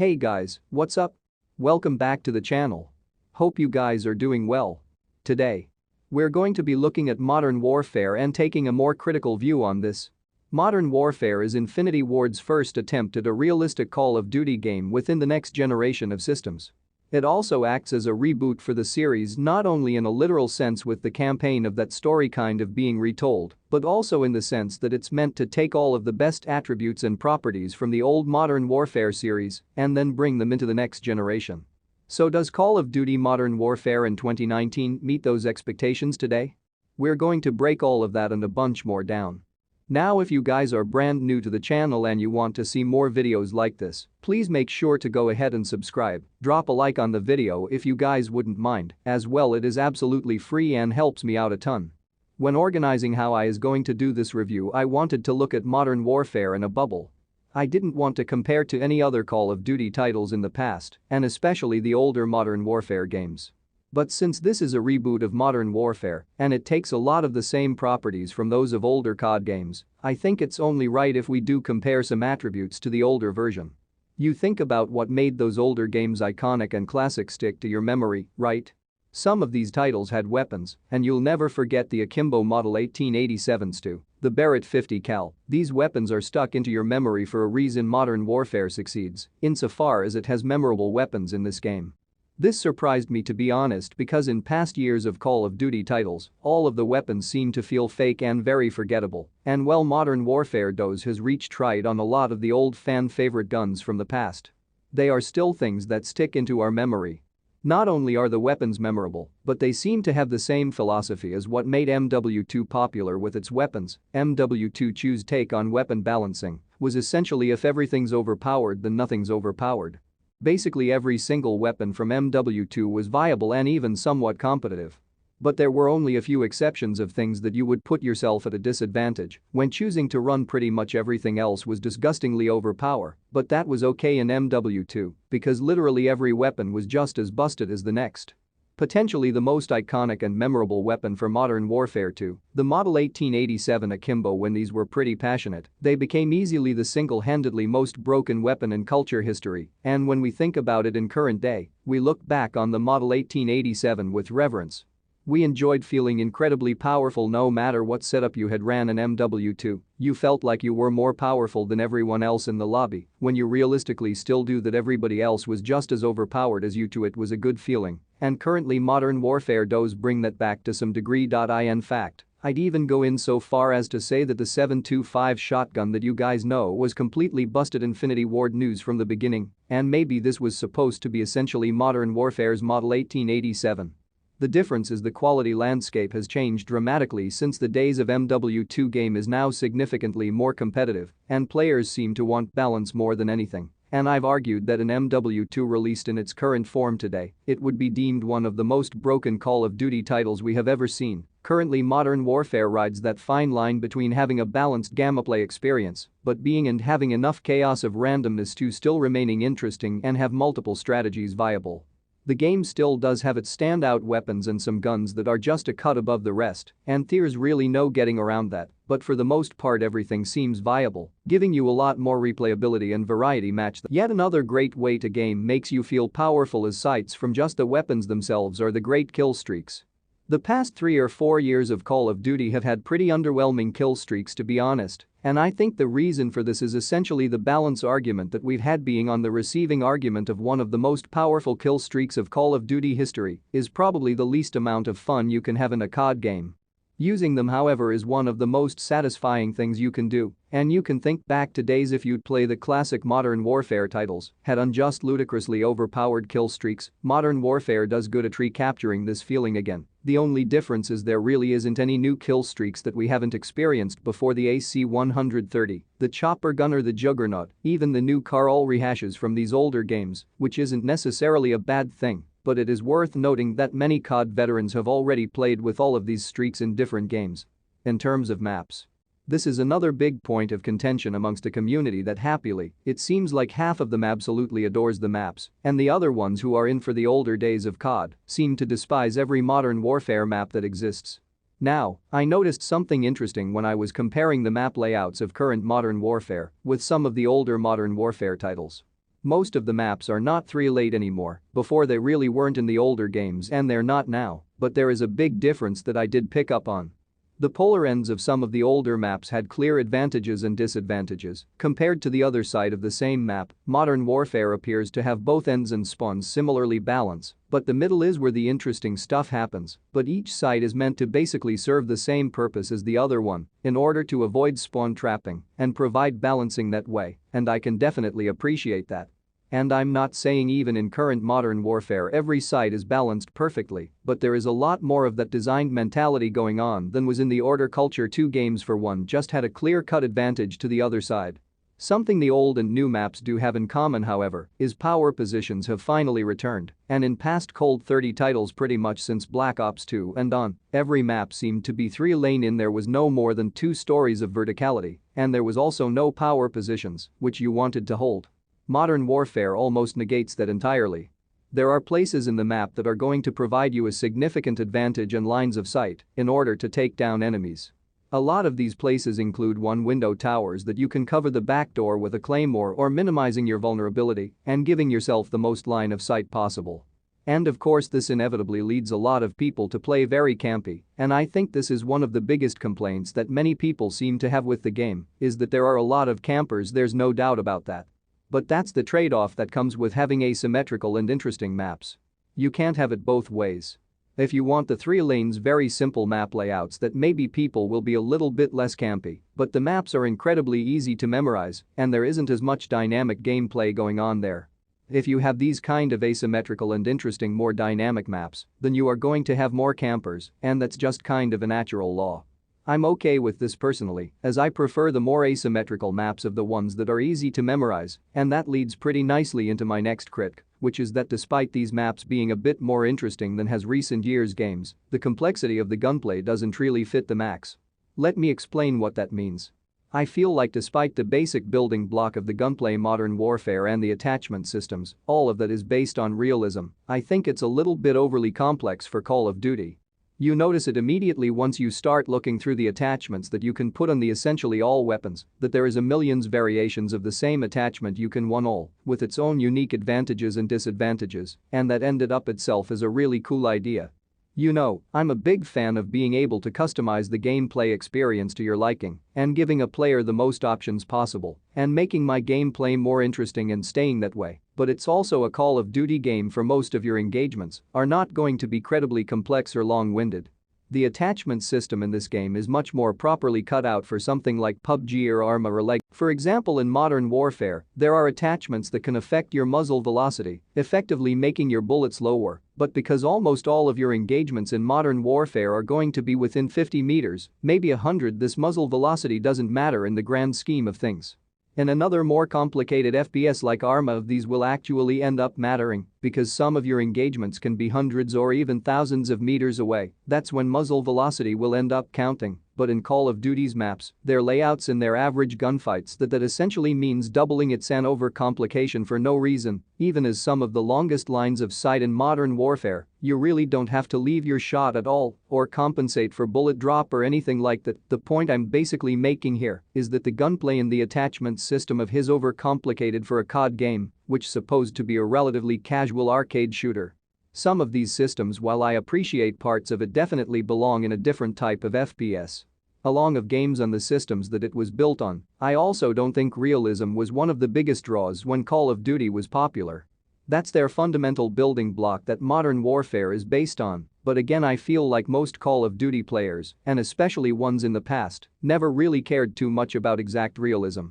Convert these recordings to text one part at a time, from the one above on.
Hey guys, what's up? Welcome back to the channel. Hope you guys are doing well. Today, we're going to be looking at Modern Warfare and taking a more critical view on this. Modern Warfare is Infinity Ward's first attempt at a realistic Call of Duty game within the next generation of systems. It also acts as a reboot for the series, not only in a literal sense with the campaign of that story kind of being retold, but also in the sense that it's meant to take all of the best attributes and properties from the old Modern Warfare series and then bring them into the next generation. So does Call of Duty Modern Warfare in 2019 meet those expectations today? We're going to break all of that and a bunch more down. Now, if you guys are brand new to the channel and you want to see more videos like this, please make sure to go ahead and subscribe, drop a like on the video if you guys wouldn't mind, as well it is absolutely free and helps me out a ton. When organizing how I is going to do this review, I wanted to look at Modern Warfare in a bubble. I didn't want to compare to any other Call of Duty titles in the past, and especially the older Modern Warfare games. But since this is a reboot of Modern Warfare and it takes a lot of the same properties from those of older CoD games, I think it's only right if we do compare some attributes to the older version. You think about what made those older games iconic and classic stick to your memory, right? Some of these titles had weapons, and you'll never forget the Akimbo Model 1887s too, the Barrett 50 cal. These weapons are stuck into your memory for a reason. Modern Warfare succeeds insofar as it has memorable weapons in this game. This surprised me, to be honest, because in past years of Call of Duty titles, all of the weapons seem to feel fake and very forgettable, and while Modern Warfare does has reached tried on a lot of the old fan favorite guns from the past. They are still things that stick into our memory. Not only are the weapons memorable, but they seem to have the same philosophy as what made MW2 popular with its weapons. MW2's take on weapon balancing was essentially if everything's overpowered then nothing's overpowered. Basically every single weapon from MW2 was viable and even somewhat competitive. But there were only a few exceptions of things that you would put yourself at a disadvantage when choosing to run. Pretty much everything else was disgustingly overpowered, but that was okay in MW2 because literally every weapon was just as busted as the next. Potentially the most iconic and memorable weapon for Modern Warfare 2, the Model 1887 Akimbo. When these were pretty passionate, they became easily the single-handedly most broken weapon in culture history, and when we think about it in current day, we look back on the Model 1887 with reverence. We enjoyed feeling incredibly powerful no matter what setup you had ran in MW2, you felt like you were more powerful than everyone else in the lobby, when you realistically still do that everybody else was just as overpowered as you too. It was a good feeling, and currently Modern Warfare does bring that back to some degree. In fact, I'd even go in so far as to say that the 7.25 shotgun that you guys know was completely busted. Infinity Ward news from the beginning, and maybe this was supposed to be essentially Modern Warfare's Model 1887. The difference is the quality landscape has changed dramatically since the days of MW2. Game is now significantly more competitive and players seem to want balance more than anything, and I've argued that an MW2 released in its current form today, it would be deemed one of the most broken Call of Duty titles we have ever seen. Currently Modern Warfare rides that fine line between having a balanced gameplay experience but being and having enough chaos of randomness to still remaining interesting and have multiple strategies viable. The game still does have its standout weapons and some guns that are just a cut above the rest, and there's really no getting around that, but for the most part everything seems viable, giving you a lot more replayability and variety match. Yet another great way to game makes you feel powerful as sights from just the weapons themselves are the great kill streaks. The past 3 or 4 years of Call of Duty have had pretty underwhelming kill streaks, to be honest, and I think the reason for this is essentially the balance argument that we've had. Being on the receiving argument of one of the most powerful kill streaks of Call of Duty history is probably the least amount of fun you can have in a CoD game. Using them, however, is one of the most satisfying things you can do, and you can think back to days if you'd play the classic Modern Warfare titles had unjust ludicrously overpowered kill streaks. Modern Warfare does good at recapturing this feeling again. The only difference is there really isn't any new kill streaks that we haven't experienced before. The AC-130, the Chopper Gunner, the Juggernaut, even the new car, all rehashes from these older games, which isn't necessarily a bad thing. But it is worth noting that many CoD veterans have already played with all of these streaks in different games. In terms of maps, this is another big point of contention amongst a community that happily, it seems like half of them absolutely adores the maps, and the other ones who are in for the older days of CoD seem to despise every Modern Warfare map that exists. Now, I noticed something interesting when I was comparing the map layouts of current Modern Warfare with some of the older Modern Warfare titles. Most of the maps are not 3-late anymore, before they really weren't in the older games and they're not now, but there is a big difference that I did pick up on. The polar ends of some of the older maps had clear advantages and disadvantages. Compared to the other side of the same map, Modern Warfare appears to have both ends and spawns similarly balanced, but the middle is where the interesting stuff happens, but each side is meant to basically serve the same purpose as the other one, in order to avoid spawn trapping and provide balancing that way, and I can definitely appreciate that. And I'm not saying even in current Modern Warfare every side is balanced perfectly, but there is a lot more of that designed mentality going on than was in the Order Culture 2 games, for one just had a clear-cut advantage to the other side. Something the old and new maps do have in common, however, is power positions have finally returned, and in past Cold 30 titles pretty much since Black Ops 2 and on, every map seemed to be 3-lane in there was no more than 2 stories of verticality, and there was also no power positions, which you wanted to hold. Modern Warfare almost negates that entirely. There are places in the map that are going to provide you a significant advantage and lines of sight in order to take down enemies. A lot of these places include one-window towers that you can cover the back door with a claymore or minimizing your vulnerability and giving yourself the most line of sight possible. And of course this inevitably leads a lot of people to play very campy, and I think this is one of the biggest complaints that many people seem to have with the game, is that there are a lot of campers, there's no doubt about that. But that's the trade-off that comes with having asymmetrical and interesting maps. You can't have it both ways. If you want the 3 lanes, very simple map layouts, that maybe people will be a little bit less campy, but the maps are incredibly easy to memorize and there isn't as much dynamic gameplay going on there. If you have these kind of asymmetrical and interesting, more dynamic maps, then you are going to have more campers, and that's just kind of a natural law. I'm okay with this personally, as I prefer the more asymmetrical maps of the ones that are easy to memorize, and that leads pretty nicely into my next critique, which is that despite these maps being a bit more interesting than has recent years' games, the complexity of the gunplay doesn't really fit the max. Let me explain what that means. I feel like despite the basic building block of the gunplay, Modern Warfare, and the attachment systems, all of that is based on realism, I think it's a little bit overly complex for Call of Duty. You notice it immediately once you start looking through the attachments that you can put on the essentially all weapons, that there is a millions variations of the same attachment you can one all, with its own unique advantages and disadvantages, and that ended up itself as a really cool idea. You know, I'm a big fan of being able to customize the gameplay experience to your liking and giving a player the most options possible and making my gameplay more interesting and staying that way, but it's also a Call of Duty game for most of your engagements are not going to be incredibly complex or long-winded. The attachment system in this game is much more properly cut out for something like PUBG or Arma or Leg. For example, in Modern Warfare, there are attachments that can affect your muzzle velocity, effectively making your bullets lower, but because almost all of your engagements in Modern Warfare are going to be within 50 meters, maybe 100, this muzzle velocity doesn't matter in the grand scheme of things. In another more complicated FPS like Arma, these will actually end up mattering because some of your engagements can be hundreds or even thousands of meters away. That's when muzzle velocity will end up counting. But in Call of Duty's maps, their layouts in their average gunfights, that essentially means doubling it's an overcomplication for no reason. Even as some of the longest lines of sight in Modern Warfare, you really don't have to leave your shot at all or compensate for bullet drop or anything like that. The point I'm basically making here is that the gunplay in the attachment system of his overcomplicated for a CoD game, which supposed to be a relatively casual arcade shooter. Some of these systems, while I appreciate parts of it, definitely belong in a different type of FPS. Along of games on the systems that it was built on, I also don't think realism was one of the biggest draws when Call of Duty was popular. That's their fundamental building block that Modern Warfare is based on, but again I feel like most Call of Duty players, and especially ones in the past, never really cared too much about exact realism.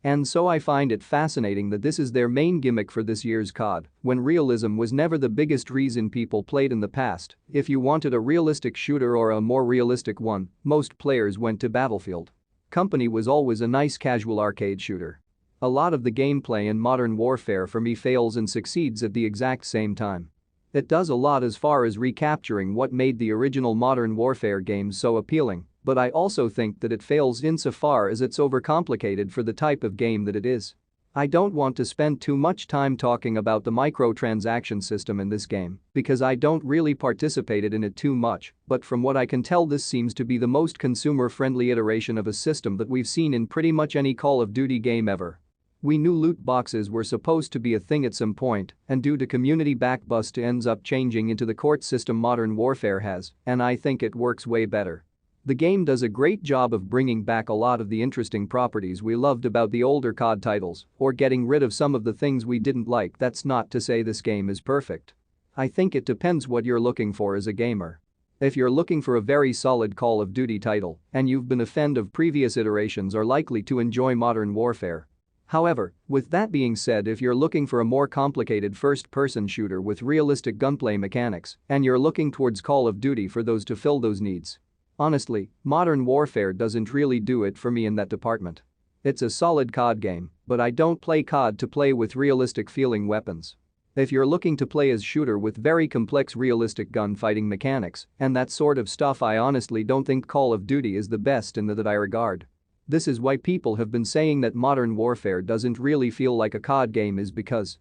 And so I find it fascinating that this is their main gimmick for this year's CoD, when realism was never the biggest reason people played in the past. If you wanted a realistic shooter or a more realistic one, most players went to Battlefield. Company was always a nice casual arcade shooter. A lot of the gameplay in Modern Warfare for me fails and succeeds at the exact same time. It does a lot as far as recapturing what made the original Modern Warfare games so appealing, but I also think that it fails insofar as it's overcomplicated for the type of game that it is. I don't want to spend too much time talking about the microtransaction system in this game because I don't really participated in it too much, but from what I can tell this seems to be the most consumer-friendly iteration of a system that we've seen in pretty much any Call of Duty game ever. We knew loot boxes were supposed to be a thing at some point, and due to community backbust it ends up changing into the court system Modern Warfare has, and I think it works way better. The game does a great job of bringing back a lot of the interesting properties we loved about the older CoD titles, or getting rid of some of the things we didn't like. That's not to say this game is perfect. I think it depends what you're looking for as a gamer. If you're looking for a very solid Call of Duty title, and you've been a fan of previous iterations, are likely to enjoy Modern Warfare. However, with that being said, if you're looking for a more complicated first-person shooter with realistic gunplay mechanics, and you're looking towards Call of Duty for those to fill those needs. Honestly, Modern Warfare doesn't really do it for me in that department. It's a solid CoD game, but I don't play CoD to play with realistic feeling weapons. If you're looking to play as shooter with very complex realistic gunfighting mechanics and that sort of stuff, I honestly don't think Call of Duty is the best in that I regard. This is why people have been saying that Modern Warfare doesn't really feel like a CoD game, is because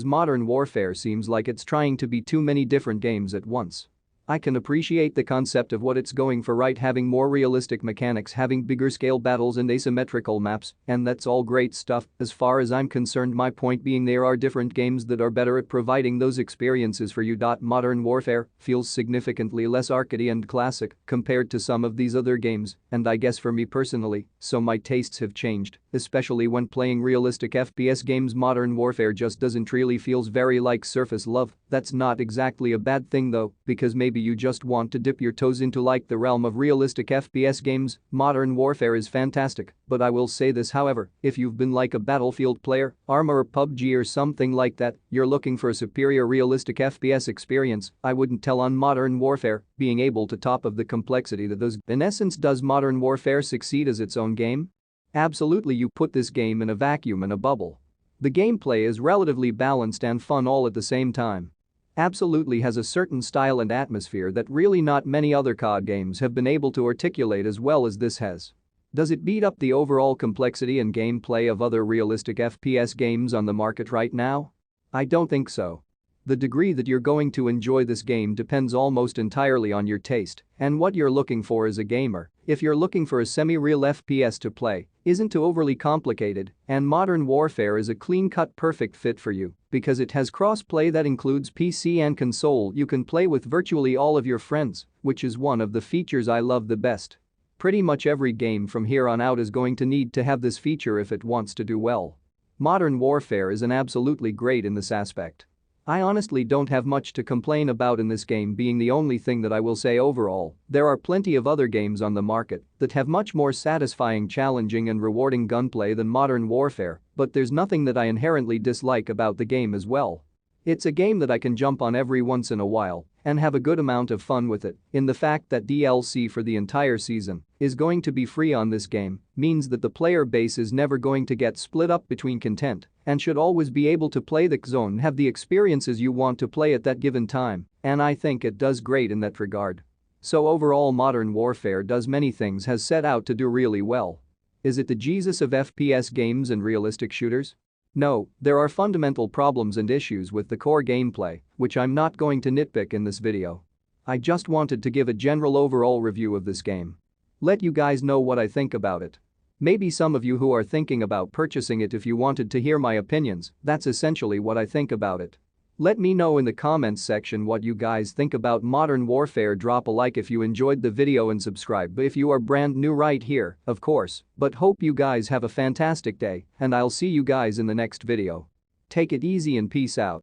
Modern Warfare seems like it's trying to be too many different games at once. I can appreciate the concept of what it's going for, right, having more realistic mechanics, having bigger scale battles and asymmetrical maps, and that's all great stuff. As far as I'm concerned, my point being there are different games that are better at providing those experiences for you. Modern Warfare feels significantly less arcadey and classic compared to some of these other games, and I guess for me personally, so my tastes have changed, especially when playing realistic FPS games. Modern Warfare just doesn't really feels very like surface love. That's not exactly a bad thing though, because maybe you just want to dip your toes into like the realm of realistic FPS games. Modern Warfare is fantastic, but I will say this, however, if you've been like a Battlefield player, Arma or PUBG or something like that, you're looking for a superior realistic FPS experience, I wouldn't tell on Modern Warfare being able to top of the complexity that those. In essence, does Modern Warfare succeed as its own game? Absolutely. You put this game in a vacuum, in a bubble. The gameplay is relatively balanced and fun all at the same time. Absolutely has a certain style and atmosphere that really not many other CoD games have been able to articulate as well as this has. Does it beat up the overall complexity and gameplay of other realistic FPS games on the market right now? I don't think so. The degree that you're going to enjoy this game depends almost entirely on your taste and what you're looking for as a gamer. If you're looking for a semi-real FPS to play, isn't too overly complicated, and Modern Warfare is a clean-cut perfect fit for you because it has cross-play that includes PC and console. You can play with virtually all of your friends, which is one of the features I love the best. Pretty much every game from here on out is going to need to have this feature if it wants to do well. Modern Warfare is an absolutely great in this aspect. I honestly don't have much to complain about in this game being the only thing that I will say overall. There are plenty of other games on the market that have much more satisfying, challenging and rewarding gunplay than Modern Warfare, but there's nothing that I inherently dislike about the game as well. It's a game that I can jump on every once in a while and have a good amount of fun with it. In the fact that DLC for the entire season is going to be free on this game means that the player base is never going to get split up between content and should always be able to play the zone and have the experiences you want to play at that given time, and I think it does great in that regard. So overall, Modern Warfare does many things has set out to do really well. Is it the Jesus of FPS games and realistic shooters? No, there are fundamental problems and issues with the core gameplay, which I'm not going to nitpick in this video. I just wanted to give a general overall review of this game. Let you guys know what I think about it. Maybe some of you who are thinking about purchasing it, if you wanted to hear my opinions, that's essentially what I think about it. Let me know in the comments section what you guys think about Modern Warfare. Drop a like if you enjoyed the video and subscribe if you are brand new right here, of course, but hope you guys have a fantastic day and I'll see you guys in the next video. Take it easy and peace out.